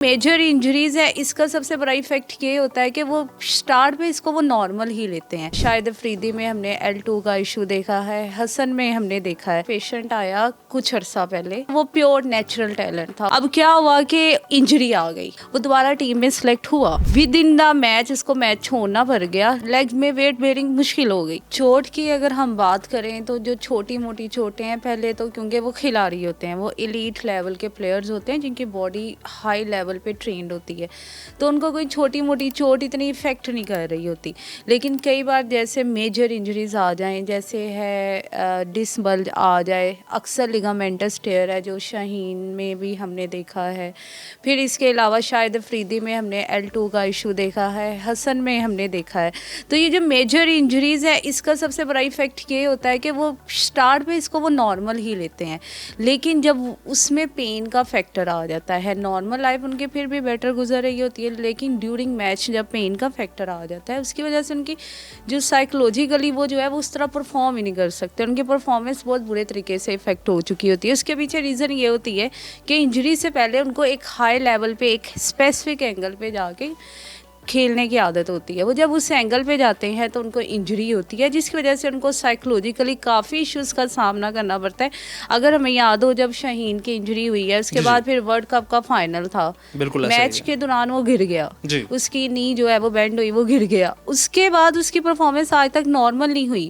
Major injuries है, इसका सबसे बड़ा इफेक्ट ये होता है कि वो स्टार्ट में इसको वो नॉर्मल ही लेते हैं। शायद अफरीदी में हमने L2 का इशू देखा है, हसन में हमने देखा है। पेशेंट आया कुछ अरसा पहले, वो प्योर नेचुरल टैलेंट था। अब क्या हुआ कि इंजरी आ गई, वो दोबारा टीम में सिलेक्ट हुआ। विद इन द मैच इसको मैच छोड़ना पड़ गया, लेग में वेट बेयरिंग मुश्किल हो गई। चोट की अगर हम बात करें तो जो छोटी मोटी चोटें हैं, पहले तो क्योंकि वो खिलाड़ी होते हैं, वो एलीट लेवल के प्लेयर्स होते हैं जिनकी बॉडी हाई लेवल पे ट्रेंड होती है, तो उनको कोई छोटी मोटी चोट इतनी इफेक्ट नहीं कर रही होती। लेकिन कई बार जैसे मेजर इंजरीज आ जाएं, जैसे है डिस्क बल्ज आ जाए, अक्सर लिगामेंटस टेयर है जो शाहीन में भी हमने देखा है। फिर इसके अलावा शायद अफरीदी में हमने L2 का इशू देखा है, हसन में हमने देखा है। तो ये जो मेजर इंजरीज है, इसका सबसे बड़ा इफेक्ट ये होता है कि वो स्टार्ट में इसको वो नॉर्मल ही लेते हैं, लेकिन जब उसमें पेन का फैक्टर आ जाता है, नॉर्मल लाइफ उनकी फिर भी बेटर गुजर रही होती है, लेकिन ड्यूरिंग मैच जब पेन का फैक्टर आ जाता है, उसकी वजह से उनकी जो साइकोलॉजिकली वो जो है वो उस तरह परफॉर्म ही नहीं कर सकते। उनकी परफॉर्मेंस बहुत बुरे तरीके से इफेक्ट हो चुकी होती है। उसके पीछे रीज़न ये होती है कि इंजरी से पहले उनको एक हाई लेवल पे, एक स्पेसिफिक एंगल पे जाके खेलने की आदत होती है। वो जब उस एंगल पे जाते हैं तो उनको इंजरी होती है, जिसकी वजह से उनको साइकोलॉजिकली काफ़ी इश्यूज़ का सामना करना पड़ता है। अगर हमें याद हो, जब शाहीन की इंजरी हुई है, उसके बाद फिर वर्ल्ड कप का फाइनल था, मैच के दौरान वो गिर गया, उसकी नी जो है वो बेंड हुई, वो गिर गया। उसके बाद उसकी परफॉर्मेंस आज तक नॉर्मल नहीं हुई।